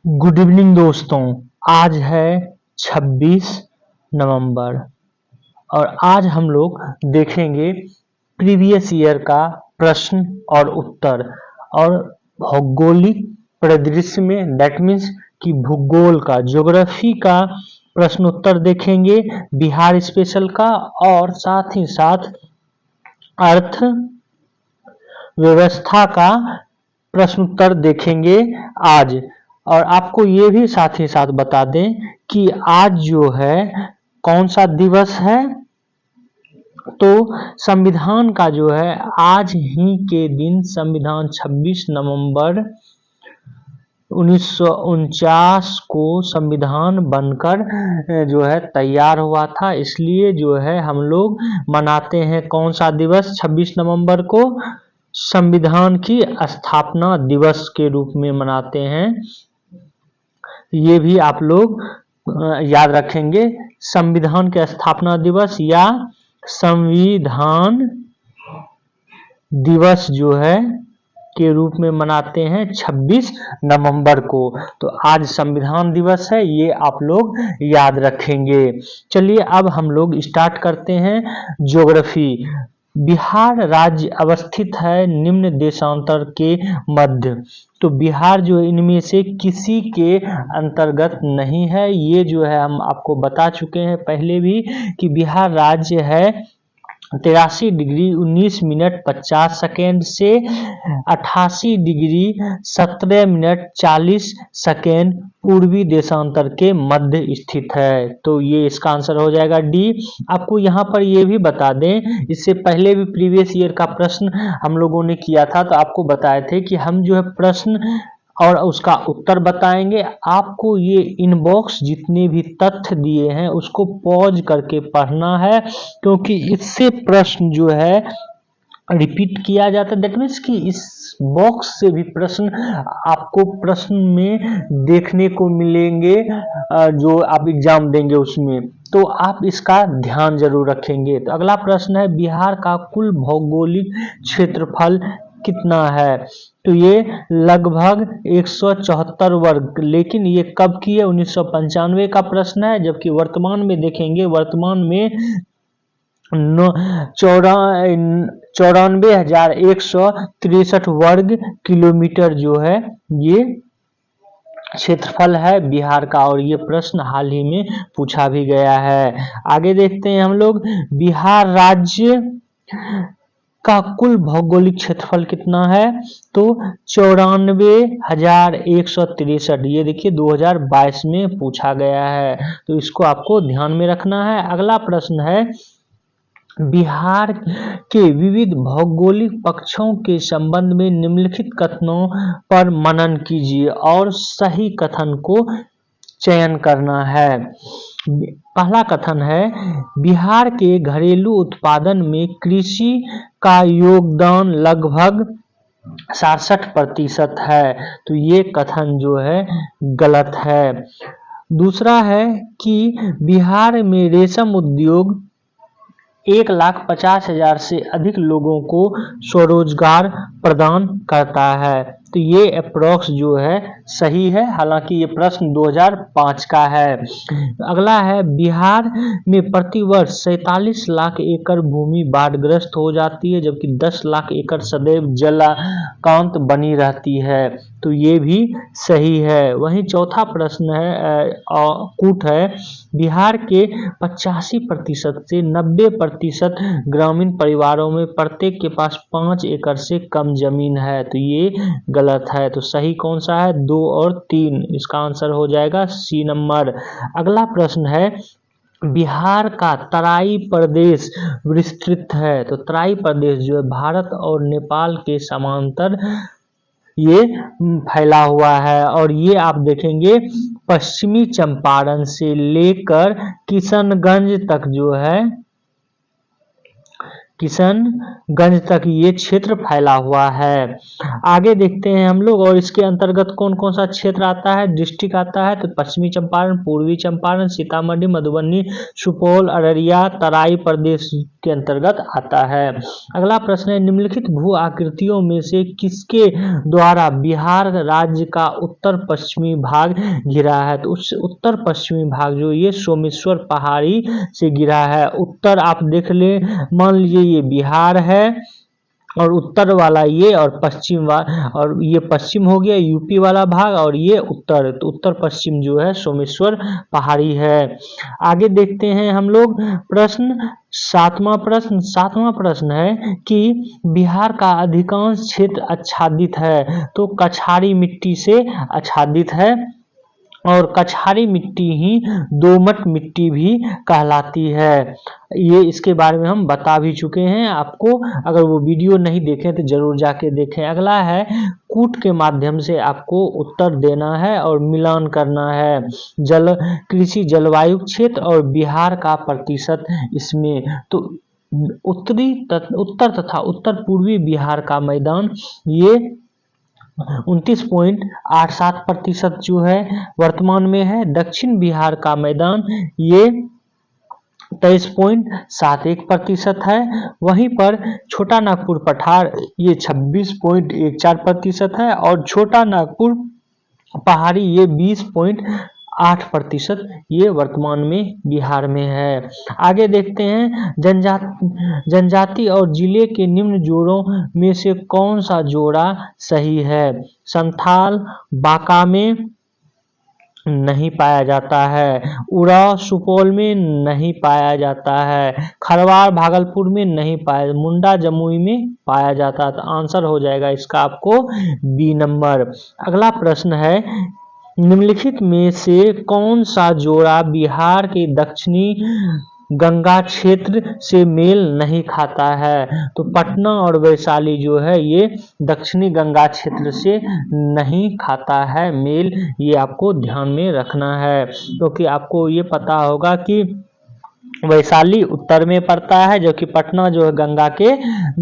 Good evening दोस्तों। आज है 26 नवंबर और आज हम लोग देखेंगे प्रीवियस ईयर का प्रश्न और उत्तर और भौगोलिक परिदृश्य में दैट मीन्स कि भूगोल का ज्योग्राफी का प्रश्न उत्तर देखेंगे, बिहार स्पेशल का और साथ ही साथ अर्थ व्यवस्था का प्रश्न उत्तर देखेंगे आज। और आपको ये भी साथ ही साथ बता दें कि आज जो है कौन सा दिवस है, तो संविधान का जो है आज ही के दिन संविधान 26 नवंबर 1949 को संविधान बनकर जो है तैयार हुआ था। इसलिए जो है हम लोग मनाते हैं कौन सा दिवस 26 नवंबर को, संविधान की स्थापना दिवस के रूप में मनाते हैं। ये भी आप लोग याद रखेंगे, संविधान के स्थापना दिवस या संविधान दिवस जो है के रूप में मनाते हैं 26 नवंबर को। तो आज संविधान दिवस है, ये आप लोग याद रखेंगे। चलिए अब हम लोग स्टार्ट करते हैं ज्योग्राफी। बिहार राज्य अवस्थित है निम्न देशांतर के मध्य। तो बिहार जो है इनमें से किसी के अंतर्गत नहीं है। ये जो है हम आपको बता चुके हैं पहले भी कि बिहार राज्य है 83 डिग्री 19 मिनट 50 सेकेंड से 88 डिग्री 17 मिनट 40 सेकेंड पूर्वी देशांतर के मध्य स्थित है। तो ये इसका आंसर हो जाएगा डी। आपको यहाँ पर ये भी बता दें, इससे पहले भी प्रीवियस ईयर का प्रश्न हम लोगों ने किया था, तो आपको बताए थे कि हम जो है प्रश्न और उसका उत्तर बताएंगे। आपको ये इनबॉक्स जितने भी तथ्य दिए हैं उसको पॉज करके पढ़ना है, क्योंकि इससे प्रश्न जो है रिपीट किया जाता है। दैट मीन्स कि इस बॉक्स से भी प्रश्न आपको प्रश्न में देखने को मिलेंगे जो आप एग्जाम देंगे उसमें, तो आप इसका ध्यान जरूर रखेंगे। तो अगला प्रश्न है बिहार का कुल भौगोलिक क्षेत्रफल कितना है। तो ये लगभग 174 वर्ग, लेकिन ये कब की है, 1995 का प्रश्न है। जबकि वर्तमान में देखेंगे, वर्तमान में 94,163 वर्ग किलोमीटर जो है ये क्षेत्रफल है बिहार का, और ये प्रश्न हाल ही में पूछा भी गया है। आगे देखते हैं हम लोग, बिहार राज्य का कुल भौगोलिक क्षेत्रफल कितना है। तो 94,163, ये देखिए 2022 में पूछा गया है, तो इसको आपको ध्यान में रखना है। अगला प्रश्न है बिहार के विविध भौगोलिक पक्षों के संबंध में निम्नलिखित कथनों पर मनन कीजिए और सही कथन को चयन करना है। पहला कथन है बिहार के घरेलू उत्पादन में कृषि का योगदान लगभग 67% है। तो ये कथन जो है गलत है। दूसरा है कि बिहार में रेशम उद्योग 1,50,000 से अधिक लोगों को स्वरोजगार प्रदान करता है। तो ये अप्रोक्स जो है सही है, हालांकि ये प्रश्न 2005 का है। अगला है बिहार में प्रतिवर्ष 47 लाख एकड़ भूमि बाढ़ग्रस्त हो जाती है, जबकि 10 लाख एकड़ सदैव जलाकांत बनी रहती है। तो ये भी सही है। वहीं चौथा प्रश्न है कूट है बिहार के 85% से 90% ग्रामीण परिवारों में प्रत्येक के पास 5 एकड़ से कम जमीन है। तो ये गलत है। तो सही कौन सा है, 2 और 3, इसका आंसर हो जाएगा सी नंबर। अगला प्रश्न है बिहार का तराई प्रदेश विस्तृत है। तो तराई प्रदेश जो है भारत और नेपाल के समांतर ये फैला हुआ है, और ये आप देखेंगे पश्चिमी चंपारण से लेकर किशनगंज तक जो है किशनगंज तक ये क्षेत्र फैला हुआ है। आगे देखते हैं हम लोग, और इसके अंतर्गत कौन कौन सा क्षेत्र आता है, डिस्ट्रिक्ट आता है। तो पश्चिमी चंपारण, पूर्वी चंपारण, सीतामढ़ी, मधुबनी, सुपौल, अररिया, तराई प्रदेश के अंतर्गत आता है। अगला प्रश्न है, निम्नलिखित भू आकृतियों में से किसके द्वारा बिहार राज्य का उत्तर पश्चिमी भाग घिरा है। तो उस उत्तर पश्चिमी भाग जो ये सोमेश्वर पहाड़ी से घिरा है। उत्तर आप देख ले, मान लीजिए ये बिहार है और उत्तर वाला ये, और पश्चिम और ये पश्चिम हो गया यूपी वाला भाग, और ये उत्तर, तो उत्तर पश्चिम जो है सोमेश्वर पहाड़ी है। आगे देखते हैं हम लोग प्रश्न, सातवां प्रश्न है कि बिहार का अधिकांश क्षेत्र आच्छादित है। तो कछारी मिट्टी से आच्छादित है, और कछारी मिट्टी ही दोमट मिट्टी भी कहलाती है। ये इसके बारे में हम बता भी चुके हैं आपको, अगर वो वीडियो नहीं देखें तो जरूर जाके देखें। अगला है, कूट के माध्यम से आपको उत्तर देना है और मिलान करना है। कृषि जलवायु क्षेत्र और बिहार का प्रतिशत इसमें। तो उत्तर तथा उत्तर पूर्वी बिहार का मैदान ये 29.87% जो है वर्तमान में है। दक्षिण बिहार का मैदान ये 23.71% है। वहीं पर छोटा नागपुर पठार ये 26.14% है, और छोटा नागपुर पहाड़ी ये 20.8% ये वर्तमान में बिहार में है। आगे देखते हैं, जनजाति और जिले के निम्न जोड़ों में से कौन सा जोड़ा सही है। संथाल बांका में नहीं पाया जाता है, उराव सुपौल में नहीं पाया जाता है, खरवार भागलपुर में नहीं पाया, मुंडा जमुई में पाया जाता है। तो आंसर हो जाएगा इसका आपको बी नंबर। अगला प्रश्न है, निम्नलिखित में से कौन सा जोड़ा बिहार के दक्षिणी गंगा क्षेत्र से मेल नहीं खाता है। तो पटना और वैशाली जो है ये दक्षिणी गंगा क्षेत्र से नहीं खाता है मेल, ये आपको ध्यान में रखना है, क्योंकि आपको ये पता होगा कि वैशाली उत्तर में पड़ता है, जबकि पटना जो है गंगा के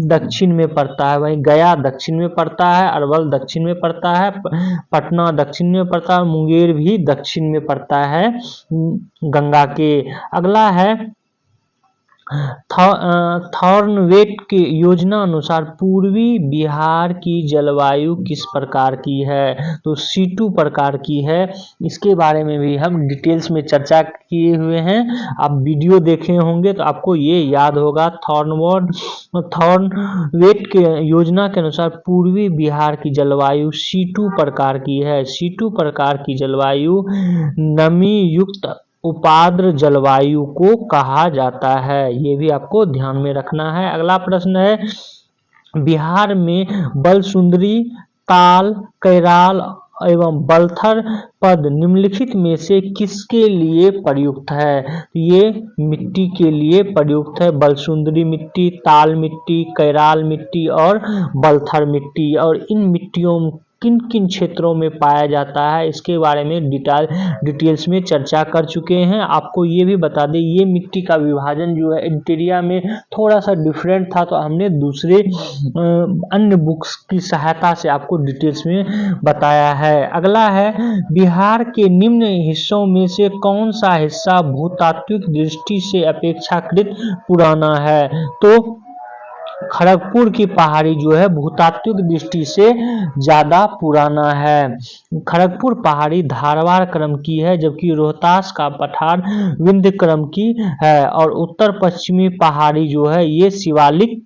दक्षिण में पड़ता है। वहीं गया दक्षिण में पड़ता है, अरवल दक्षिण में पड़ता है, पटना दक्षिण में पड़ता है, मुंगेर भी दक्षिण में पड़ता है गंगा के। अगला है, थॉर्नवेट की योजना अनुसार पूर्वी बिहार की जलवायु किस प्रकार की है। तो C2 प्रकार की है। इसके बारे में भी हम डिटेल्स में चर्चा किए हुए हैं, आप वीडियो देखे होंगे तो आपको ये याद होगा। थॉर्नवेट के योजना के अनुसार पूर्वी बिहार की जलवायु C2 प्रकार की है। C2 प्रकार की जलवायु नमी युक्त उपाद्र जलवायु को कहा जाता है, ये भी आपको ध्यान में रखना है। अगला प्रश्न है, बिहार में बलसुंदरी, ताल, कैराल एवं बलथर पद निम्नलिखित में से किसके लिए प्रयुक्त है। ये मिट्टी के लिए प्रयुक्त है, बलसुंदरी मिट्टी, ताल मिट्टी, कैराल मिट्टी और बलथर मिट्टी। और इन मिट्टियों किन किन क्षेत्रों में पाया जाता है इसके बारे में डिटेल्स में चर्चा कर चुके हैं। आपको ये भी बता दें, ये मिट्टी का विभाजन जो है इंटीरिया में थोड़ा सा डिफरेंट था, तो हमने दूसरे अन्य बुक्स की सहायता से आपको डिटेल्स में बताया है। अगला है, बिहार के निम्न हिस्सों में से कौन सा हिस्सा भूतात्विक दृष्टि से अपेक्षाकृत पुराना है। तो खड़गपुर की पहाड़ी जो है भूतात्विक दृष्टि से ज्यादा पुराना है। खड़गपुर पहाड़ी धारवाड़ क्रम की है, जबकि रोहतास का पठार विंध्य क्रम की है। और उत्तर पश्चिमी पहाड़ी जो है ये शिवालिक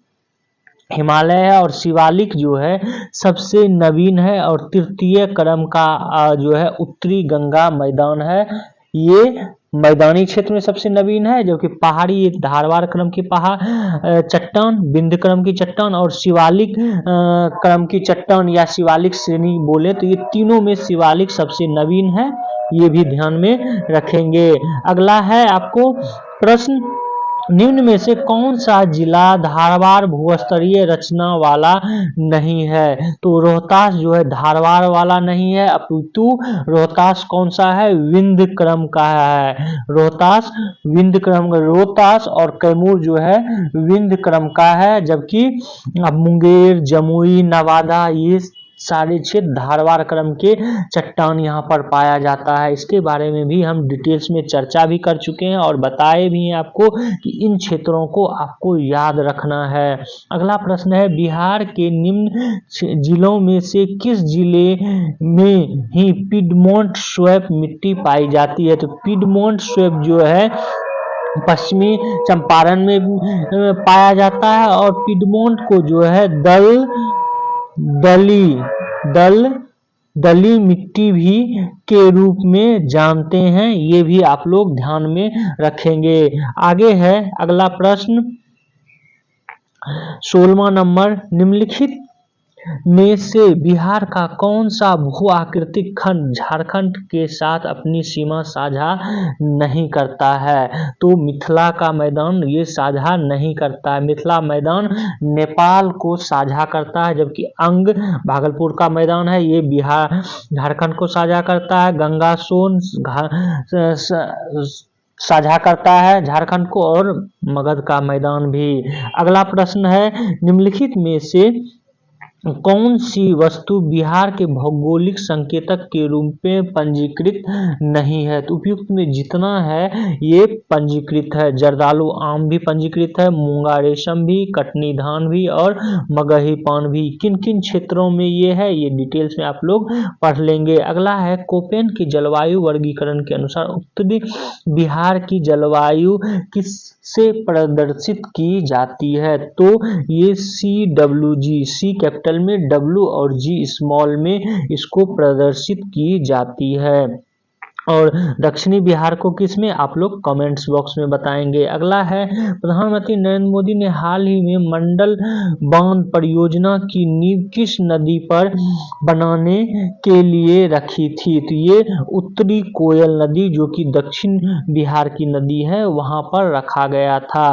हिमालय है, और शिवालिक जो है सबसे नवीन है, और तृतीय क्रम का जो है उत्तरी गंगा मैदान है, ये मैदानी क्षेत्र में सबसे नवीन है। जो कि पहाड़ी ये धारवाड़ क्रम की चट्टान, विंध्य क्रम की चट्टान और शिवालिक क्रम की चट्टान या शिवालिक श्रेणी बोले तो ये तीनों में शिवालिक सबसे नवीन है, ये भी ध्यान में रखेंगे। अगला है आपको प्रश्न, निम्न में से कौन सा जिला धारवाड़ भूस्तरीय रचना वाला नहीं है? तो रोहतास जो है धारवाड़ वाला नहीं है, अपितु रोहतास कौन सा है? विंध्य क्रम का है। रोहतास विंध्य क्रम, रोहतास और कैमूर जो है विंध्य क्रम का है, जबकि मुंगेर, जमुई, नवादा ये सारे क्षेत्र धारवाड़ क्रम के चट्टान यहाँ पर पाया जाता है। इसके बारे में भी हम डिटेल्स में चर्चा भी कर चुके हैं और बताए भी हैं आपको कि इन क्षेत्रों को आपको याद रखना है। अगला प्रश्न है, बिहार के निम्न जिलों में से किस जिले में ही पिडमोंट स्वैप मिट्टी पाई जाती है? तो पिडमोंट स्वैप जो है पश्चिमी चंपारण में पाया जाता है और पिडमोंट को जो है दली मिट्टी भी के रूप में जानते हैं। ये भी आप लोग ध्यान में रखेंगे। आगे है अगला प्रश्न 16वां नंबर, निम्नलिखित में से बिहार का कौन सा भू आकृतिक खंड झारखंड के साथ अपनी सीमा साझा नहीं करता है? तो मिथिला का मैदान ये साझा नहीं करता है। मिथिला मैदान नेपाल को साझा करता है, जबकि अंग भागलपुर का मैदान है ये बिहार झारखंड को साझा करता है। गंगा सोन साझा करता है झारखंड को, और मगध का मैदान भी। अगला प्रश्न है, निम्नलिखित में से कौन सी वस्तु बिहार के भौगोलिक संकेतक के रूप में पंजीकृत नहीं है? तो उपयुक्त में जितना है ये पंजीकृत है। जर्दालू आम भी पंजीकृत है, मूंगा रेशम भी, कटनी धान भी और मगही पान भी। किन किन क्षेत्रों में ये है ये डिटेल्स में आप लोग पढ़ लेंगे। अगला है, कोपेन की जलवायु वर्गीकरण के अनुसार उत्तरी बिहार की जलवायु किससे प्रदर्शित की जाती है? तो ये CWG, सी कैपिटल में, W और G स्मॉल में इसको प्रदर्शित की जाती है। और दक्षिणी बिहार को किस में, आप लोग कमेंट्स बॉक्स में बताएंगे। अगला है, प्रधानमंत्री नरेंद्र मोदी ने हाल ही में मंडल बांध परियोजना की नींव किस नदी पर बनाने के लिए रखी थी? तो ये उत्तरी कोयल नदी जो कि दक्षिण बिहार की नदी है वहां पर रखा गया था।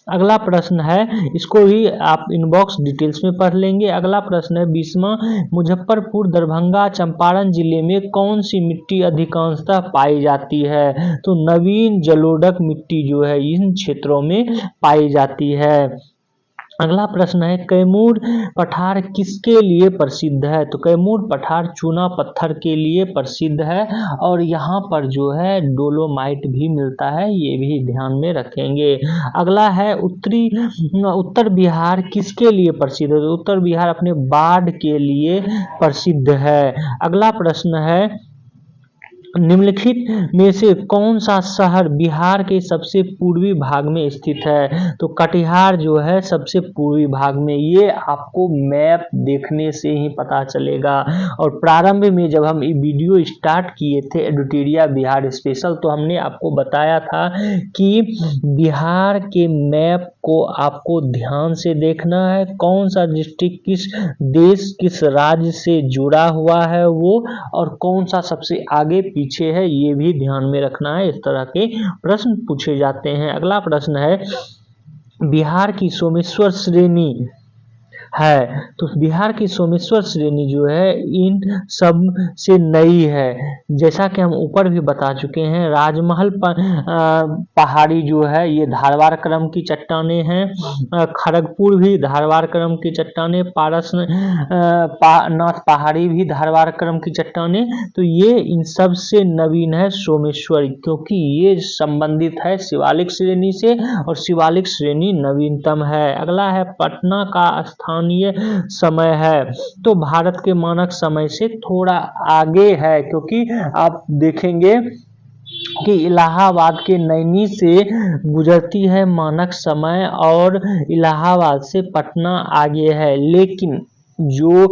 अगला प्रश्न है, इसको भी आप इनबॉक्स डिटेल्स में पढ़ लेंगे। अगला प्रश्न है, 20वां, मुजफ्फरपुर, दरभंगा, चंपारण जिले में कौन सी मिट्टी अधिकांशतः पाई जाती है? तो नवीन जलोढ़ मिट्टी जो है इन क्षेत्रों में पाई जाती है। अगला प्रश्न है, कैमूर पठार किसके लिए प्रसिद्ध है? तो कैमूर पठार चूना पत्थर के लिए प्रसिद्ध है और यहाँ पर जो है डोलोमाइट भी मिलता है, ये भी ध्यान में रखेंगे। अगला है, उत्तर बिहार किसके लिए प्रसिद्ध है? तो उत्तर बिहार अपने बाढ़ के लिए प्रसिद्ध है। अगला प्रश्न है, निम्नलिखित में से कौन सा शहर बिहार के सबसे पूर्वी भाग में स्थित है? तो कटिहार जो है सबसे पूर्वी भाग में, ये आपको मैप देखने से ही पता चलेगा। और प्रारंभ में जब हम ये वीडियो स्टार्ट किए थे एडुटेरिया बिहार स्पेशल, तो हमने आपको बताया था कि बिहार के मैप को आपको ध्यान से देखना है, कौन सा डिस्ट्रिक्ट किस देश किस राज्य से जुड़ा हुआ है वो, और कौन सा सबसे आगे पीछे है ये भी ध्यान में रखना है। इस तरह के प्रश्न पूछे जाते हैं। अगला प्रश्न है, बिहार की सोमेश्वर श्रेणी है, तो बिहार की सोमेश्वर श्रेणी जो है इन सब से नई है। जैसा कि हम ऊपर भी बता चुके हैं, राजमहल पहाड़ी जो है ये धारवाड़ क्रम की चट्टानें हैं। खड़गपुर भी धारवाड़ क्रम की चट्टानें, नाथ पहाड़ी भी धारवाड़ क्रम की चट्टानें। तो ये इन सब से नवीन है सोमेश्वर, क्योंकि ये संबंधित है शिवालिक श्रेणी से और शिवालिक श्रेणी नवीनतम है। अगला है, पटना का स्थानीय समय है, तो भारत के मानक समय से थोड़ा आगे है, क्योंकि आप देखेंगे कि इलाहाबाद के नैनी से गुजरती है मानक समय और इलाहाबाद से पटना आगे है। लेकिन जो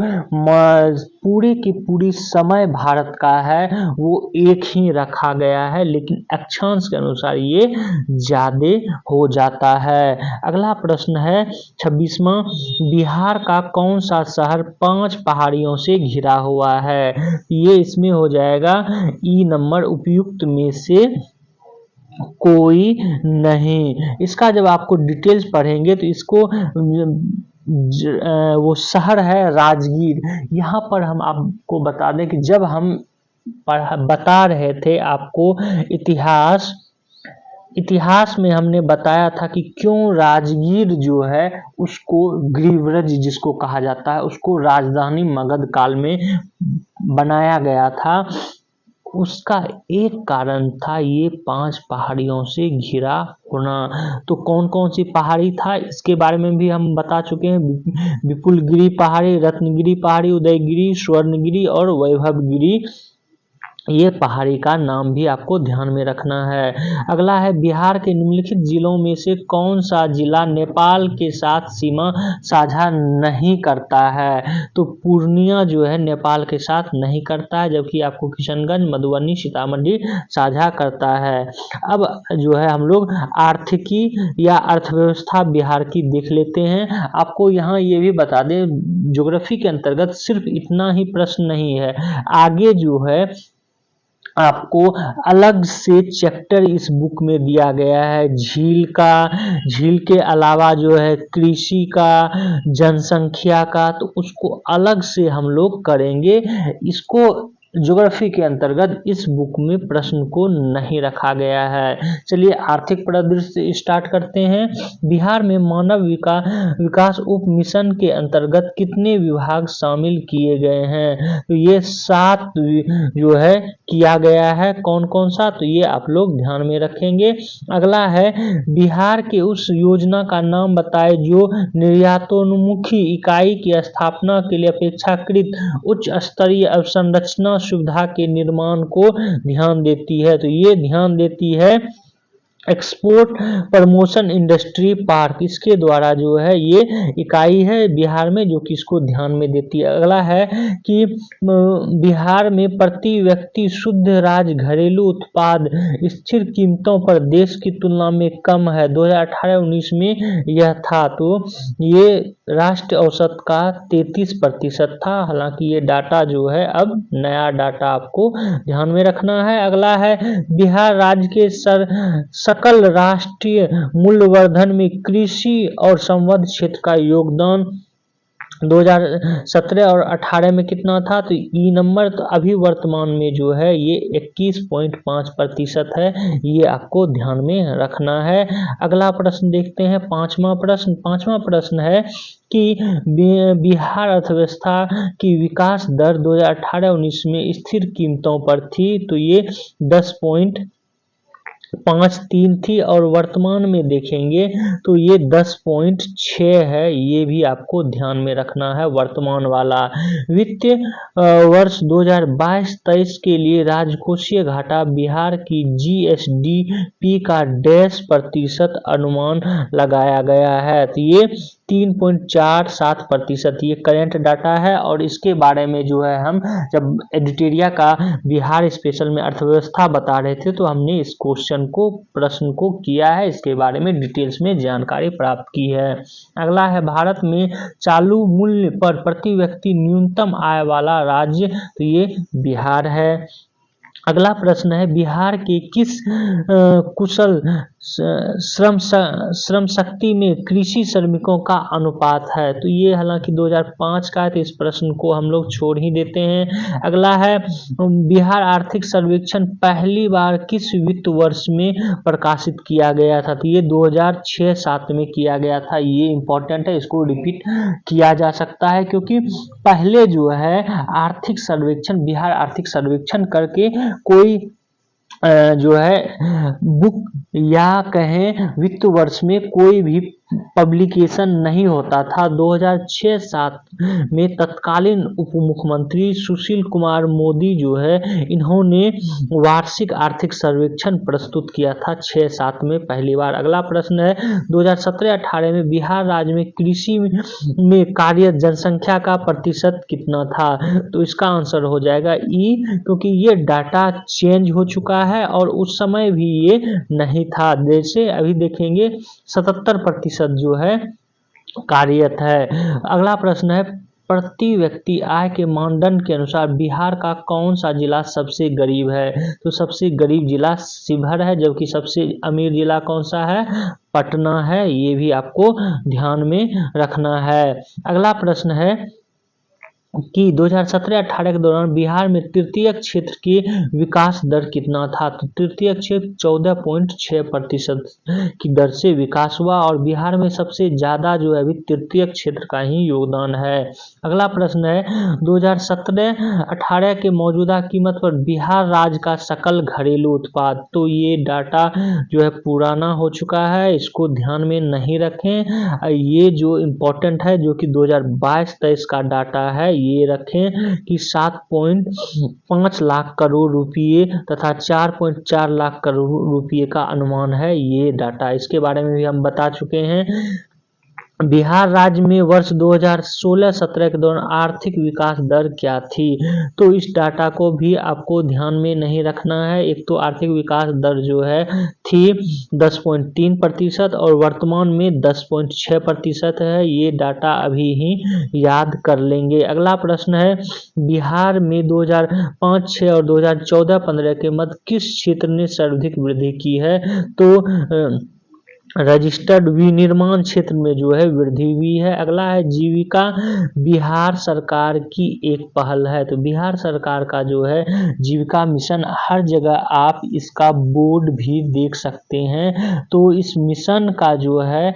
पूरे की पूरी समय भारत का है वो एक ही रखा गया है, लेकिन अक्षांश के अनुसार ये ज्यादा हो जाता है। अगला प्रश्न है 26वां, बिहार का कौन सा शहर 5 पहाड़ियों से घिरा हुआ है? ये इसमें हो जाएगा ई नंबर उपयुक्त में से कोई नहीं। इसका जब आपको डिटेल्स पढ़ेंगे तो इसको वो शहर है राजगीर। यहाँ पर हम आपको बता दें कि जब हम बता रहे थे आपको इतिहास में हमने बताया था कि क्यों राजगीर जो है उसको गिरिव्रज जिसको कहा जाता है उसको राजधानी मगध काल में बनाया गया था। उसका एक कारण था ये 5 पहाड़ियों से घिरा होना। तो कौन कौन सी पहाड़ी था इसके बारे में भी हम बता चुके हैं। विपुलगिरी पहाड़ी, रत्नगिरी पहाड़ी, उदयगिरी, स्वर्णगिरी और वैभवगिरी, ये पहाड़ी का नाम भी आपको ध्यान में रखना है। अगला है बिहार के निम्नलिखित जिलों में से कौन सा जिला नेपाल के साथ सीमा साझा नहीं करता है। तो पूर्णिया जो है नेपाल के साथ नहीं करता है, जबकि आपको किशनगंज, मधुबनी, सीतामढ़ी साझा करता है। अब जो है हम लोग आर्थिकी या अर्थव्यवस्था बिहार की देख लेते हैं। आपको यहाँ ये भी बता दें ज्योग्राफी के अंतर्गत सिर्फ इतना ही प्रश्न नहीं है, आगे जो है आपको अलग से चैप्टर इस बुक में दिया गया है झील का, झील के अलावा जो है कृषि का, जनसंख्या का, तो उसको अलग से हम लोग करेंगे। इसको ज्योग्राफी के अंतर्गत इस बुक में प्रश्न को नहीं रखा गया है। चलिए आर्थिक परिदृश्य स्टार्ट करते हैं। बिहार में मानव विकास उप मिशन के अंतर्गत कितने विभाग शामिल किए गए हैं। तो ये 7 जो है किया गया है। कौन कौन सा, तो ये आप लोग ध्यान में रखेंगे। अगला है बिहार के उस योजना का नाम बताएं जो निर्यातोन्मुखी इकाई की स्थापना के लिए अपेक्षाकृत उच्च स्तरीय अवसंरचना सुविधा के निर्माण को ध्यान देती है। तो ये ध्यान देती है एक्सपोर्ट प्रमोशन इंडस्ट्री पार्क, इसके द्वारा जो है ये इकाई है बिहार में जो कि इसको ध्यान में देती है। अगला है कि बिहार में प्रति व्यक्ति शुद्ध राज घरेलू उत्पाद स्थिर कीमतों पर देश की तुलना में कम है। 2018-19 में यह था, तो ये राष्ट्रीय औसत का 33% था। हालांकि ये डाटा जो है अब नया डाटा आपको ध्यान में रखना है। अगला है बिहार राज्य के सकल राष्ट्रीय मूल्यवर्धन में कृषि और संबद्ध क्षेत्र का योगदान 2017 और 18 में कितना था, तो ई नंबर तो अभी वर्तमान में जो है ये 21.5% है। ये आपको ध्यान में रखना है। अगला प्रश्न देखते हैं, पांचवा प्रश्न है कि बिहार अर्थव्यवस्था की विकास दर 2018-19 में स्थिर कीमतों पर थी, तो ये 10.53 थी और वर्तमान में देखेंगे तो ये 10.6 है। ये भी आपको ध्यान में रखना है वर्तमान वाला। वित्तीय वर्ष 2022-23 के लिए राजकोषीय घाटा बिहार की जीएसडीपी का 0.5% अनुमान लगाया गया है। तो ये 3.47% ये करेंट डाटा है। और इसके बारे में जो है हम जब एडिटोरिया का बिहार स्पेशल में अर्थव्यवस्था बता रहे थे तो हमने इस प्रश्न को किया है, इसके बारे में डिटेल्स में जानकारी प्राप्त की है। अगला है भारत में चालू मूल्य पर प्रति व्यक्ति न्यूनतम आय वाला राज्य, तो ये बिहार है। अगला प्रश्न है बिहार के किस कुशल श्रम शक्ति में कृषि श्रमिकों का अनुपात है, तो ये हालांकि 2005 का है, तो इस प्रश्न को हम लोग छोड़ ही देते हैं। अगला है बिहार आर्थिक सर्वेक्षण पहली बार किस वित्त वर्ष में प्रकाशित किया गया था, तो ये 2006-07 में किया गया था। ये इंपॉर्टेंट है, इसको रिपीट किया जा सकता है क्योंकि पहले जो है आर्थिक सर्वेक्षण बिहार आर्थिक सर्वेक्षण करके कोई जो है बुक या कहें वित्त वर्ष में कोई भी पब्लिकेशन नहीं होता था। 2006-07 में तत्कालीन उप मुख्यमंत्री सुशील कुमार मोदी जो है इन्होंने वार्षिक आर्थिक सर्वेक्षण प्रस्तुत किया था 6-7 में पहली बार। अगला प्रश्न है 2017-18 में बिहार राज्य में कृषि में कार्यरत जनसंख्या का प्रतिशत कितना था, तो इसका आंसर हो जाएगा ई, क्योंकि ये डाटा चेंज हो चुका है और उस समय भी ये नहीं था। जैसे अभी देखेंगे 77% जो है कार्यरत है। अगला प्रश्न है प्रति व्यक्ति आय के मानदंड के अनुसार बिहार का कौन सा जिला सबसे गरीब है? तो सबसे गरीब जिला शिवहर है, जबकि सबसे अमीर जिला कौन सा है? पटना है। ये भी आपको ध्यान में रखना है। अगला प्रश्न है कि 2017-18 के दौरान बिहार में तृतीयक क्षेत्र की विकास दर कितना था? तो तृतीयक क्षेत्र 14.6% की दर से विकास हुआ और बिहार में सबसे ज्यादा जो है अभी तृतीयक क्षेत्र का ही योगदान है। अगला प्रश्न है 2017-18 के मौजूदा कीमत पर बिहार राज्य का सकल घरेलू उत्पाद, तो ये डाटा जो है पुराना हो चुका है, इसको ध्यान में नहीं रखें। ये जो इम्पोर्टेंट है जो कि 2022-23 का डाटा है ये रखें कि 7.5 लाख करोड़ रुपये तथा 4.4 लाख करोड़ रुपये का अनुमान है ये डाटा। इसके बारे में भी हम बता चुके हैं। बिहार राज्य में वर्ष 2016-17 के दौरान आर्थिक विकास दर क्या थी? तो इस डाटा को भी आपको ध्यान में नहीं रखना है। एक तो आर्थिक विकास दर जो है थी 10.3% और वर्तमान में 10.6% है। ये डाटा अभी ही याद कर लेंगे। अगला प्रश्न है बिहार में 2005-6 और 2014-15 के मध्य किस क्षेत्र ने सर्वाधिक वृद्धि की है? तो रजिस्टर्ड विनिर्माण क्षेत्र में जो है वृद्धि हुई है। अगला है जीविका बिहार सरकार की एक पहल है, तो बिहार सरकार का जो है जीविका मिशन, हर जगह आप इसका बोर्ड भी देख सकते हैं। तो इस मिशन का जो है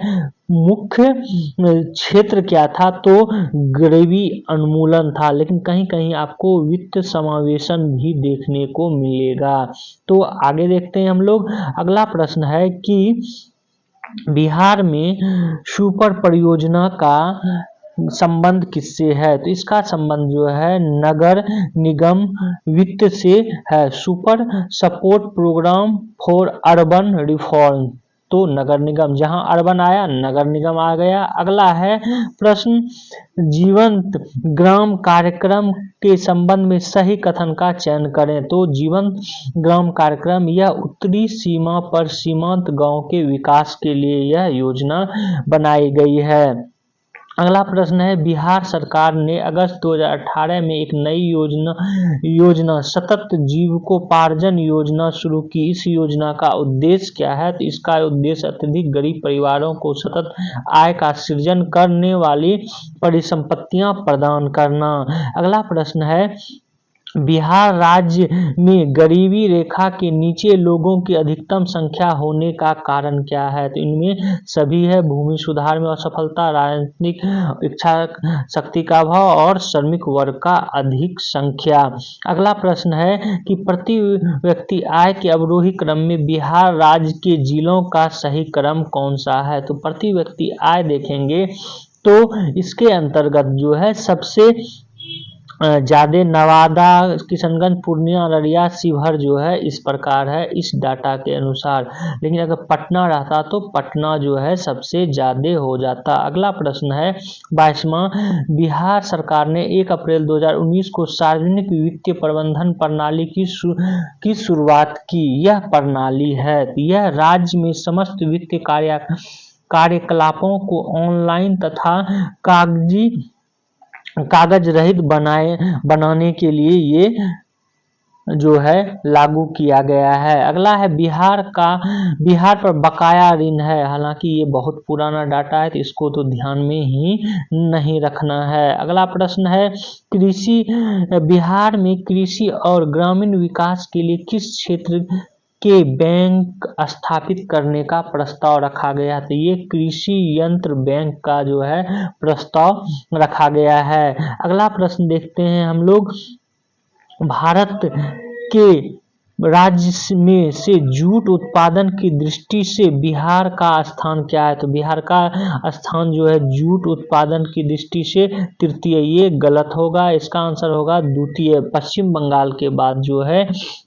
मुख्य क्षेत्र क्या था? तो गरीबी उन्मूलन था, लेकिन कहीं कहीं आपको वित्त समावेशन भी देखने को मिलेगा। तो आगे देखते हैं हम लोग। अगला प्रश्न है कि बिहार में सुपर परियोजना का संबंध किससे है? तो इसका संबंध जो है नगर निगम वित्त से है। Super support program for urban reform, तो नगर निगम, जहां अर्बन आया नगर निगम आ गया। अगला है प्रश्न जीवंत ग्राम कार्यक्रम के संबंध में सही कथन का चयन करें। तो जीवंत ग्राम कार्यक्रम यह उत्तरी सीमा पर सीमांत गांव के विकास के लिए यह योजना बनाई गई है। अगला प्रश्न है बिहार सरकार ने अगस्त 2018 में एक नई योजना सतत जीविकोपार्जन योजना शुरू की। इस योजना का उद्देश्य क्या है? तो इसका उद्देश्य अत्यधिक गरीब परिवारों को सतत आय का सृजन करने वाली परिसंपत्तियां प्रदान करना। अगला प्रश्न है बिहार राज्य में गरीबी रेखा के नीचे लोगों की अधिकतम संख्या होने का कारण क्या है? तो इनमें सभी है भूमि सुधार में असफलता, राजनीतिक इच्छा शक्ति का अभाव और श्रमिक वर्ग का अधिक संख्या। अगला प्रश्न है कि प्रति व्यक्ति आय के अवरोही क्रम में बिहार राज्य के जिलों का सही क्रम कौन सा है? तो प्रति व्यक्ति आय देखेंगे तो इसके अंतर्गत जो है सबसे ज्यादा नवादा, किशनगंज, पूर्णिया, अररिया, शिवहर जो है इस प्रकार है इस डाटा के अनुसार। लेकिन अगर पटना रहता तो पटना जो है सबसे ज्यादा हो जाता। अगला प्रश्न है 22वां बिहार सरकार ने 1 अप्रैल 2019 को सार्वजनिक वित्तीय प्रबंधन प्रणाली की शुरुआत की। यह प्रणाली है यह राज्य में समस्त वित्तीय कार्यकलापों को ऑनलाइन तथा कागज रहित बनाने के लिए ये जो है लागू किया गया है। अगला है बिहार पर बकाया ऋण है, हालांकि ये बहुत पुराना डाटा है तो इसको तो ध्यान में ही नहीं रखना है। अगला प्रश्न है बिहार में कृषि और ग्रामीण विकास के लिए किस क्षेत्र के बैंक स्थापित करने का प्रस्ताव रखा गया? तो ये कृषि यंत्र बैंक का जो है प्रस्ताव रखा गया है। अगला प्रश्न देखते हैं हम लोग भारत के राज्य में से जूट उत्पादन की दृष्टि से बिहार का स्थान क्या है? तो बिहार का स्थान जो है जूट उत्पादन की दृष्टि से तृतीय, ये गलत होगा। इसका आंसर होगा द्वितीय। पश्चिम बंगाल के बाद जो है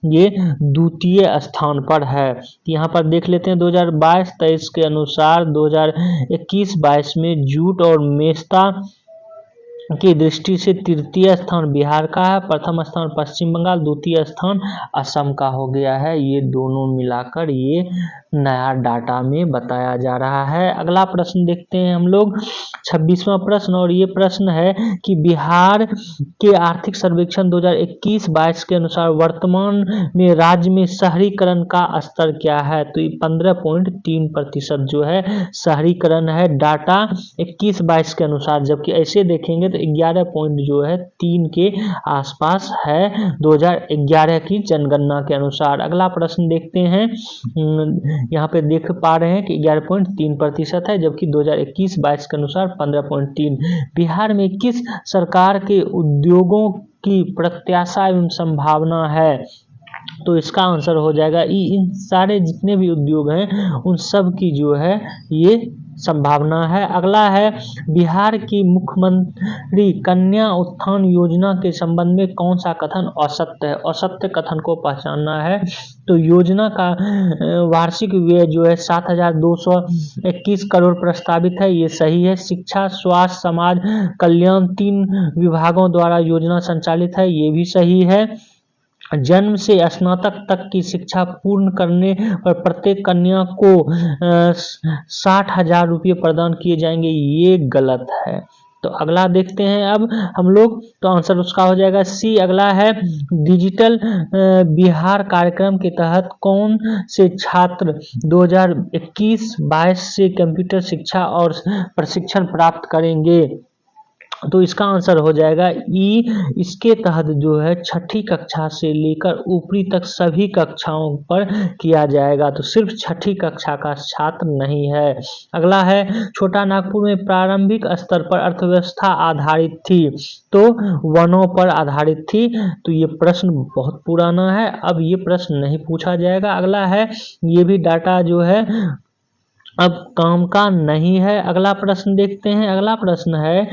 ये द्वितीय स्थान पर है। यहाँ पर देख लेते हैं 2022-23 के अनुसार 2021-22 में जूट और मेस्ता की दृष्टि से तृतीय स्थान बिहार का है, प्रथम स्थान पश्चिम बंगाल, द्वितीय स्थान असम का हो गया है। ये दोनों मिलाकर ये नया डाटा में बताया जा रहा है। अगला प्रश्न देखते हैं हम लोग 26वां प्रश्न, और ये प्रश्न है कि बिहार के आर्थिक सर्वेक्षण 2021-22 के अनुसार वर्तमान में राज्य में शहरीकरण का स्तर क्या है। तो ये 15.3% जो है शहरीकरण है डाटा 21-22 के अनुसार, जबकि ऐसे देखेंगे तो 11 पॉइंट जो है 3 के आसपास है 2011 की जनगणना के अनुसार। अगला प्रश्न देखते हैं, यहाँ पे देख पा रहे हैं कि 11.3% है, जबकि 2021-22 के अनुसार 15.3। बिहार में किस सरकार के उद्योगों की प्रत्याशा एवं संभावना है। तो इसका आंसर हो जाएगा इन सारे जितने भी उद्योग हैं उन सब की जो है ये संभावना है। अगला है बिहार की मुख्यमंत्री कन्या उत्थान योजना के संबंध में कौन सा कथन असत्य है। असत्य कथन को पहचानना है। तो योजना का वार्षिक व्यय जो है 7,221 करोड़ प्रस्तावित है, ये सही है। शिक्षा, स्वास्थ्य, समाज कल्याण 3 विभागों द्वारा योजना संचालित है, ये भी सही है। जन्म से स्नातक तक की शिक्षा पूर्ण करने पर प्रत्येक कन्या को 60,000 रुपये प्रदान किए जाएंगे, ये गलत है। तो अगला देखते हैं अब हम लोग, तो आंसर उसका हो जाएगा सी। अगला है डिजिटल बिहार कार्यक्रम के तहत कौन से छात्र 2021-22 से कंप्यूटर शिक्षा और प्रशिक्षण प्राप्त करेंगे। तो इसका आंसर हो जाएगा ई। इसके तहत जो है 6ठी कक्षा से लेकर ऊपरी तक सभी कक्षाओं पर किया जाएगा, तो सिर्फ 6ठी कक्षा का छात्र नहीं है। अगला है छोटा नागपुर में प्रारंभिक स्तर पर अर्थव्यवस्था आधारित थी, तो वनों पर आधारित थी। तो ये प्रश्न बहुत पुराना है, अब ये प्रश्न नहीं पूछा जाएगा। अगला है ये भी डाटा जो है अब काम का नहीं है। अगला प्रश्न देखते हैं। अगला प्रश्न है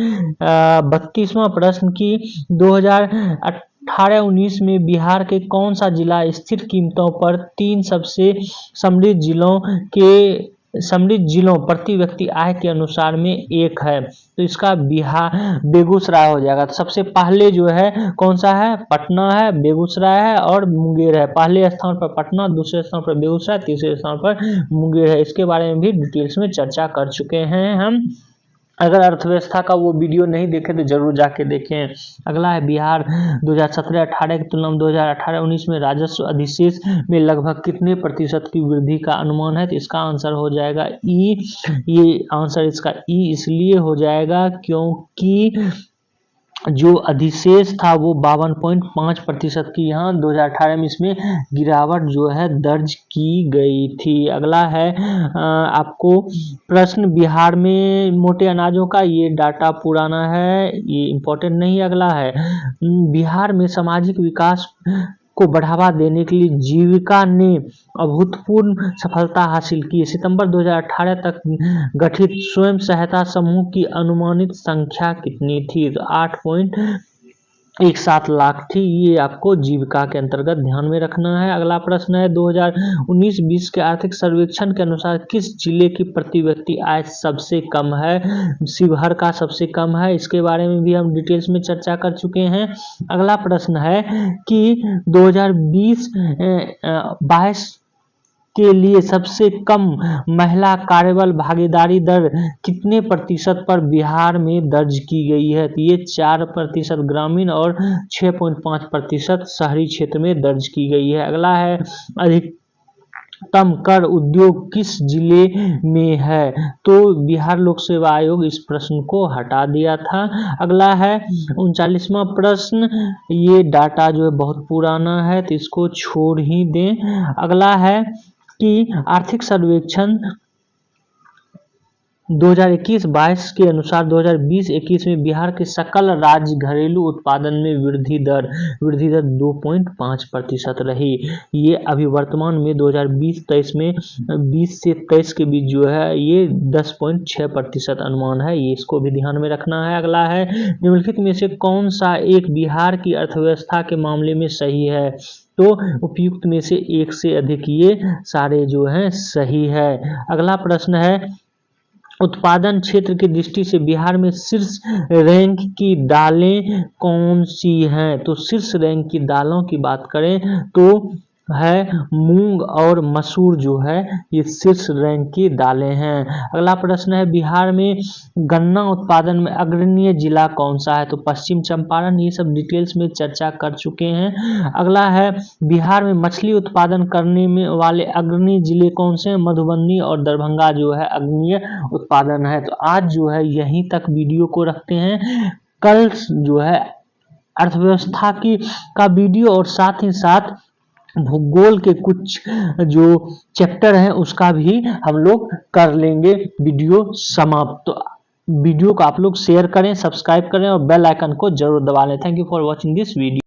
32वां प्रश्न की 2018-19 में बिहार के कौन सा जिला स्थिर कीमतों पर 3 सबसे समृद्ध जिलों प्रति व्यक्ति आय के अनुसार में एक है। तो इसका बिहार बेगूसराय हो जाएगा। तो सबसे पहले जो है कौन सा है, पटना है, बेगूसराय है और मुंगेर है। पहले स्थान पर पटना, दूसरे स्थान पर बेगूसराय, तीसरे स्थान पर मुंगेर है। इसके बारे में भी डिटेल्स में चर्चा कर चुके हैं हम। अगर अर्थव्यवस्था का वो वीडियो नहीं देखे तो जरूर जाके देखें। अगला है बिहार 2017-18 की तुलना में 2018-19 में राजस्व अधिशेष में लगभग कितने प्रतिशत की वृद्धि का अनुमान है। तो इसका आंसर हो जाएगा ई। ये आंसर इसका ई इसलिए हो जाएगा क्योंकि जो अधिशेष था वो 52.5% की यहाँ 2018 में इसमें गिरावट जो है दर्ज की गई थी। अगला है आपको प्रश्न बिहार में मोटे अनाजों का, ये डाटा पुराना है, ये इम्पोर्टेंट नहीं। अगला है बिहार में सामाजिक विकास को बढ़ावा देने के लिए जीविका ने अभूतपूर्व सफलता हासिल की। सितंबर 2018 तक गठित स्वयं सहायता समूह की अनुमानित संख्या कितनी थी। तो 8.17 लाख थी। ये आपको जीविका के अंतर्गत ध्यान में रखना है। अगला प्रश्न है 2019-20 के आर्थिक सर्वेक्षण के अनुसार किस जिले की प्रति व्यक्ति आय सबसे कम है। शिवहर का सबसे कम है, इसके बारे में भी हम डिटेल्स में चर्चा कर चुके हैं। अगला प्रश्न है कि 2020-22 के लिए सबसे कम महिला कार्यबल भागीदारी दर कितने प्रतिशत पर बिहार में दर्ज की गई है। तो ये 4% ग्रामीण और 6.5% शहरी क्षेत्र में दर्ज की गई है। अगला है अधिकतम कर उद्योग किस जिले में है। तो बिहार लोक सेवा आयोग इस प्रश्न को हटा दिया था। अगला है 39वां प्रश्न, ये डाटा जो है बहुत पुराना है तो इसको छोड़ ही दें। अगला है कि आर्थिक सर्वेक्षण 2021-22 के अनुसार 2020-21 में बिहार के सकल राज्य घरेलू उत्पादन में वृद्धि दर 2.5% रही। ये अभी वर्तमान में 2020-23 में 20 से 23 के बीच जो है ये 10.6% अनुमान है, ये इसको भी ध्यान में रखना है। अगला है निम्नलिखित में से कौन सा एक बिहार की अर्थव्यवस्था के मामले में सही है। तो उपयुक्त में से एक से अधिक ये सारे जो हैं सही है। अगला प्रश्न है उत्पादन क्षेत्र की दृष्टि से बिहार में शीर्ष रैंक की दालें कौन सी हैं? तो शीर्ष रैंक की दालों की बात करें तो है मूंग और मसूर, जो है ये शीर्ष रैंक की दालें हैं। अगला प्रश्न है बिहार में गन्ना उत्पादन में अग्रणी जिला कौन सा है? तो पश्चिम चंपारण। ये सब डिटेल्स में चर्चा कर चुके हैं। अगला है बिहार में मछली उत्पादन करने में वाले अग्रणी जिले कौन से हैं? मधुबनी और दरभंगा जो है अग्रणी उत्पादन है। तो आज जो है यहीं तक वीडियो को रखते हैं। कल जो है अर्थव्यवस्था की का वीडियो और साथ ही साथ भूगोल के कुछ जो चैप्टर हैं उसका भी हम लोग कर लेंगे वीडियो समाप्त। तो वीडियो को आप लोग शेयर करें, सब्सक्राइब करें और बेल आइकन को जरूर दबा लें। Thank you for watching this video.